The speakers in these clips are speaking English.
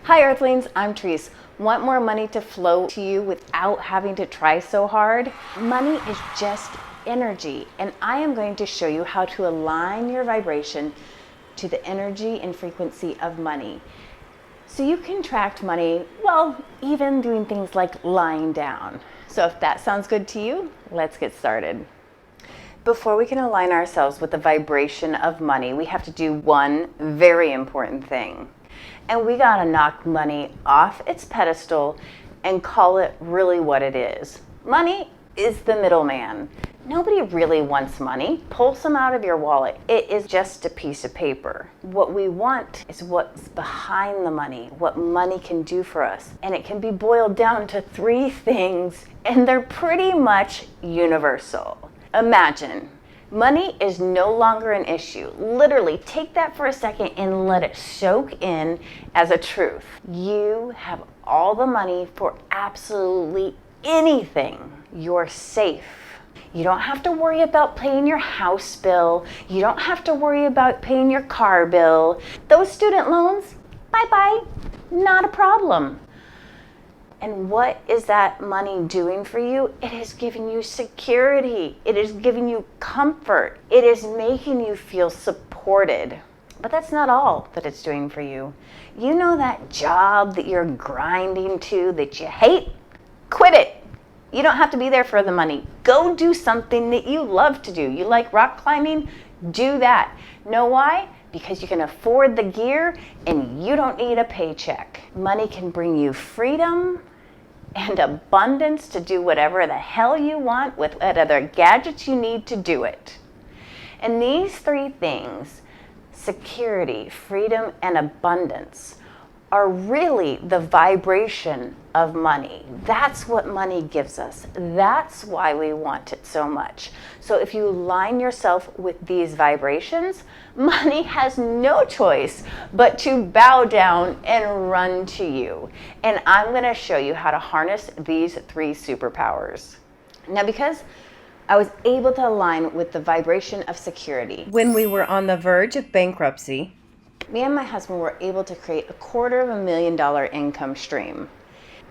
Hi Earthlings, I'm Trice. Want more money to flow to you without having to try so hard? Money is just energy, and I am going to show you how to align your vibration to the energy and frequency of money. So you can attract money, well, even doing things like lying down. So if that sounds good to you, let's get started. Before we can align ourselves with the vibration of money, we have to do one very important thing. And we gotta knock money off its pedestal and call it really what it is. Money is the middleman. Nobody really wants money. Pull some out of your wallet. It is just a piece of paper. What we want is what's behind the money, what money can do for us. And it can be boiled down to three things, and they're pretty much universal. Imagine. Money is no longer an issue. Literally, take that for a second and let it soak in as a truth. You have all the money for absolutely anything. You're safe. You don't have to worry about paying your house bill. You don't have to worry about paying your car bill. Those student loans, bye-bye, not a problem. And what is that money doing for you? It is giving you security. It is giving you comfort. It is making you feel supported. But that's not all that it's doing for you. You know that job that you're grinding to that you hate? Quit it. You don't have to be there for the money. Go do something that you love to do. You like rock climbing? Do that. Know why? Because you can afford the gear and you don't need a paycheck. Money can bring you freedom and abundance to do whatever the hell you want with whatever gadgets you need to do it. And these three things, security, freedom, and abundance, are really the vibration of money. That's what money gives us. That's why we want it so much. So if you align yourself with these vibrations, money has no choice but to bow down and run to you. And I'm going to show you how to harness these three superpowers. Now, because I was able to align with the vibration of security when we were on the verge of bankruptcy, me and my husband were able to create a $250,000 income stream.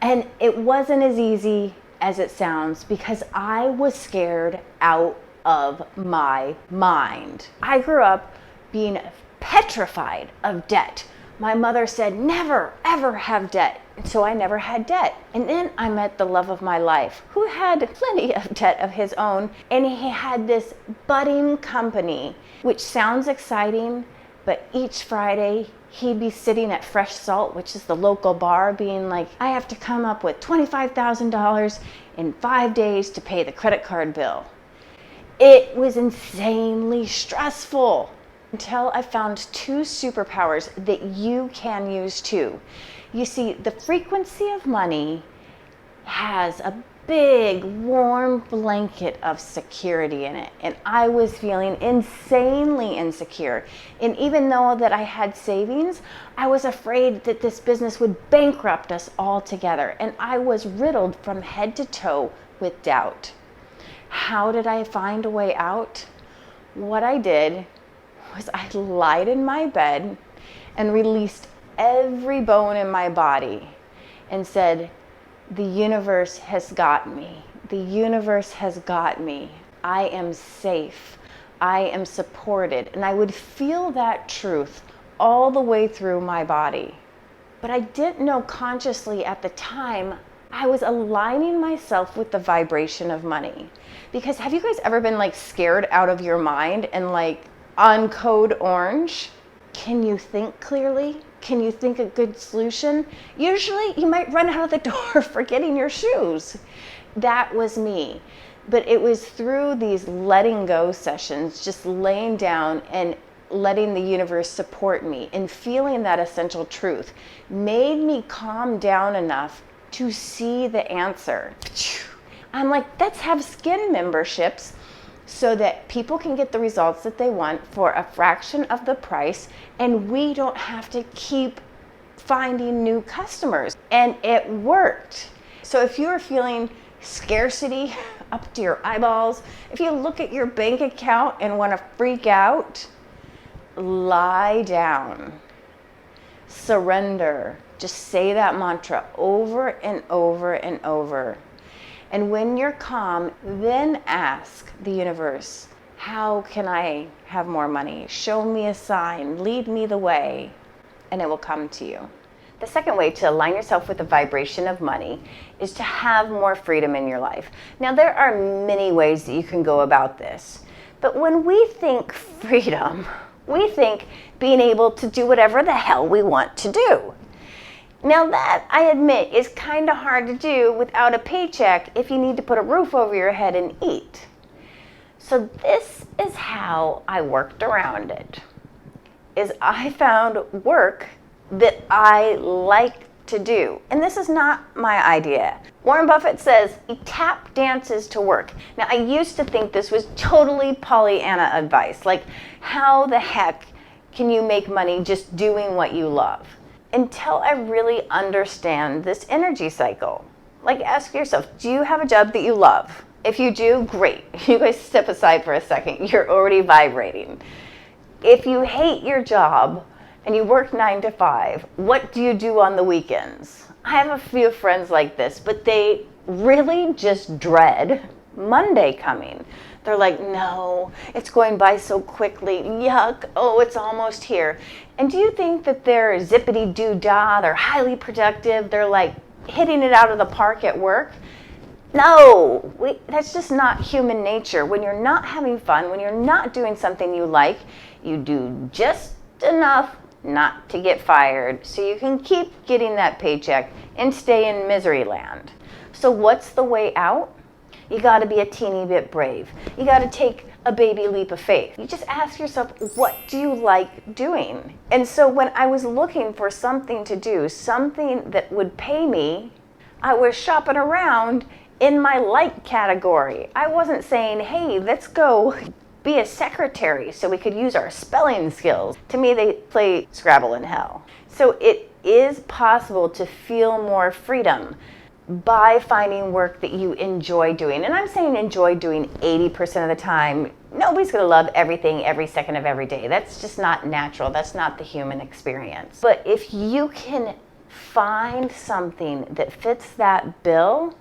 And it wasn't as easy as it sounds because I was scared out of my mind. I grew up being petrified of debt. My mother said, never, ever have debt. So I never had debt. And then I met the love of my life, who had plenty of debt of his own. And he had this budding company, which sounds exciting, but each Friday, he'd be sitting at Fresh Salt, which is the local bar, being like, I have to come up with $25,000 in 5 days to pay the credit card bill. It was insanely stressful until I found two superpowers that you can use too. You see, the frequency of money has a big warm blanket of security in it, and I was feeling insanely insecure. And even though that I had savings, I was afraid that this business would bankrupt us all together, and I was riddled from head to toe with doubt. How did I find a way out? What I did was I lied in my bed and released every bone in my body and said, the universe has got me. The universe has got me. I am safe. I am supported. And I would feel that truth all the way through my body. But I didn't know consciously at the time I was aligning myself with the vibration of money. Because have you guys ever been like scared out of your mind and like on code orange? Can you think clearly? Can you think a good solution? Usually you might run out of the door forgetting your shoes. That was me. But it was through these letting go sessions, just laying down and letting the universe support me and feeling that essential truth made me calm down enough to see the answer. I'm like, let's have skin memberships so that people can get the results that they want for a fraction of the price, and we don't have to keep finding new customers. And it worked. So if you're feeling scarcity up to your eyeballs, if you look at your bank account and want to freak out, lie down, surrender, Just say that mantra over and over and over. And when you're calm, then ask the universe, how can I have more money? Show me a sign, lead me the way, and it will come to you. The second way to align yourself with the vibration of money is to have more freedom in your life. Now, there are many ways that you can go about this, but when we think freedom, we think being able to do whatever the hell we want to do. Now that, I admit, is kind of hard to do without a paycheck if you need to put a roof over your head and eat. So this is how I worked around it. Is I found work that I like to do. And this is not my idea. Warren Buffett says he tap dances to work. Now, I used to think this was totally Pollyanna advice. Like, how the heck can you make money just doing what you love? Until I really understand this energy cycle. Like, ask yourself, do you have a job that you love? If you do, great. You guys step aside for a second. You're already vibrating. If you hate your job and you work 9 to 5, what do you do on the weekends? I have a few friends like this, but they really just dread Monday coming. They're like, no, it's going by so quickly. Yuck. Oh, it's almost here. And do you think that they're zippity-doo-dah, they're highly productive, they're like hitting it out of the park at work? No, that's just not human nature. When you're not having fun, when you're not doing something you like, you do just enough not to get fired so you can keep getting that paycheck and stay in misery land. So what's the way out? You got to be a teeny bit brave. You got to take a baby leap of faith. You just ask yourself, what do you like doing? And so when I was looking for something to do, something that would pay me, I was shopping around in my like category. I wasn't saying, hey, let's go be a secretary so we could use our spelling skills. To me, they play Scrabble in hell. So it is possible to feel more freedom by finding work that you enjoy doing. And I'm saying enjoy doing 80% of the time. Nobody's gonna love everything every second of every day. That's just not natural. That's not the human experience. But if you can find something that fits that bill,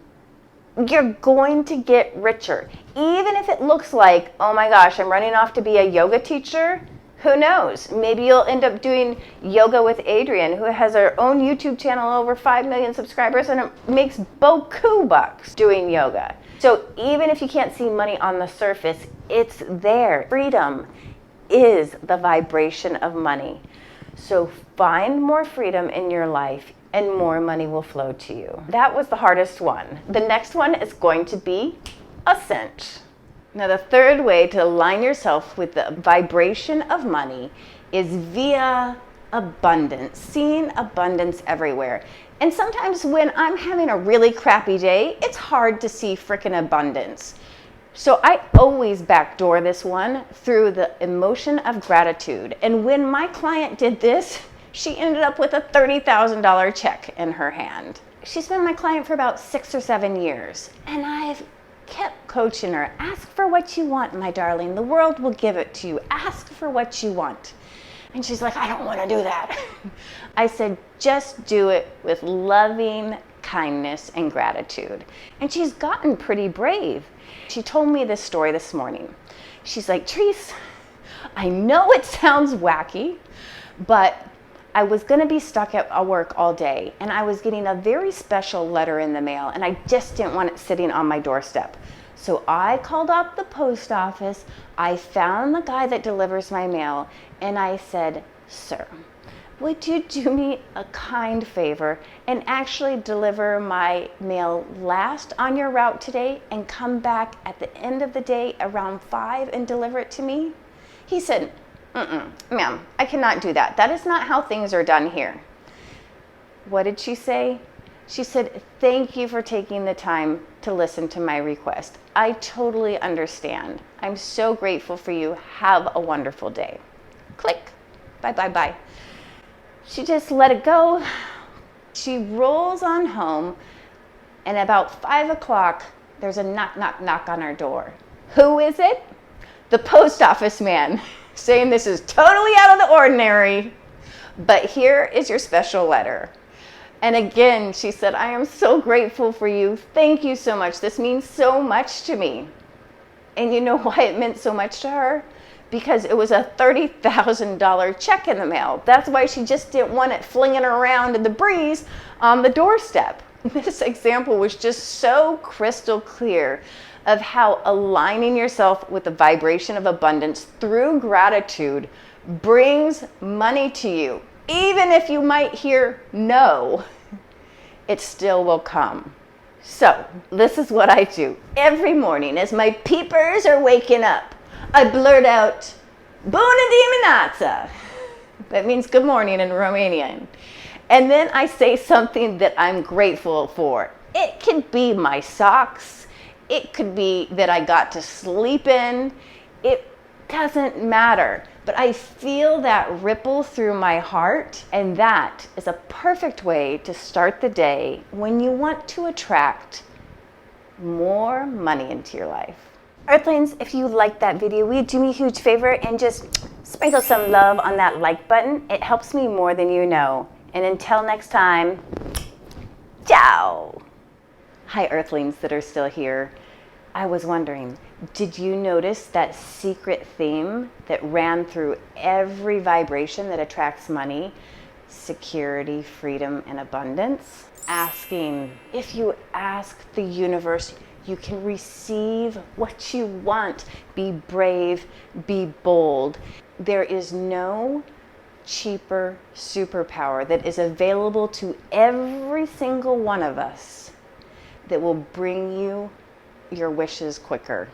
you're going to get richer. Even if it looks like, oh my gosh, I'm running off to be a yoga teacher, who knows? Maybe you'll end up doing yoga with Adrienne, who has her own YouTube channel, over 5 million subscribers, and it makes beaucoup bucks doing yoga. So even if you can't see money on the surface, it's there. Freedom is the vibration of money. So find more freedom in your life and more money will flow to you. That was the hardest one. The next one is going to be a cinch. Now, the third way to align yourself with the vibration of money is via abundance, seeing abundance everywhere. And sometimes when I'm having a really crappy day, it's hard to see frickin' abundance. So I always backdoor this one through the emotion of gratitude. And when my client did this, she ended up with a $30,000 check in her hand. She's been my client for about 6 or 7 years. And I've kept coaching her. Ask for what you want, my darling. The world will give it to you. Ask for what you want. And she's like, I don't want to do that. I said, just do it with loving kindness and gratitude. And she's gotten pretty brave. She told me this story this morning. She's like, Trice, I know it sounds wacky, but I was going to be stuck at work all day, and I was getting a very special letter in the mail, and I just didn't want it sitting on my doorstep. So I called up the post office, I found the guy that delivers my mail, and I said, sir, would you do me a kind favor and actually deliver my mail last on your route today and come back at the end of the day around 5 and deliver it to me? He said, ma'am, I cannot do that. That is not how things are done here. What did she say? She said, thank you for taking the time to listen to my request. I totally understand. I'm so grateful for you. Have a wonderful day. Click. Bye, bye, bye. She just let it go. She rolls on home, and about 5 o'clock, there's a knock, knock, knock on her door. Who is it? The post office man, saying this is totally out of the ordinary, but here is your special letter. And again, she said, I am so grateful for you. Thank you so much. This means so much to me. And you know why it meant so much to her? Because it was a $30,000 check in the mail. That's why she just didn't want it flinging around in the breeze on the doorstep. This example was just so crystal clear of how aligning yourself with the vibration of abundance through gratitude brings money to you. Even if you might hear no, it still will come. So this is what I do every morning as my peepers are waking up. I blurt out, Bună dimineața. That means good morning in Romanian. And then I say something that I'm grateful for. It could be my socks. It could be that I got to sleep in. It doesn't matter. But I feel that ripple through my heart, and that is a perfect way to start the day when you want to attract more money into your life. Earthlings, if you liked that video, will you do me a huge favor and just sprinkle some love on that like button? It helps me more than you know. And until next time, ciao! Hi, Earthlings that are still here. I was wondering, did you notice that secret theme that ran through every vibration that attracts money? Security, freedom, and abundance. Asking. If you ask the universe, you can receive what you want. Be brave, be bold. There is no cheaper superpower that is available to every single one of us that will bring you your wishes quicker.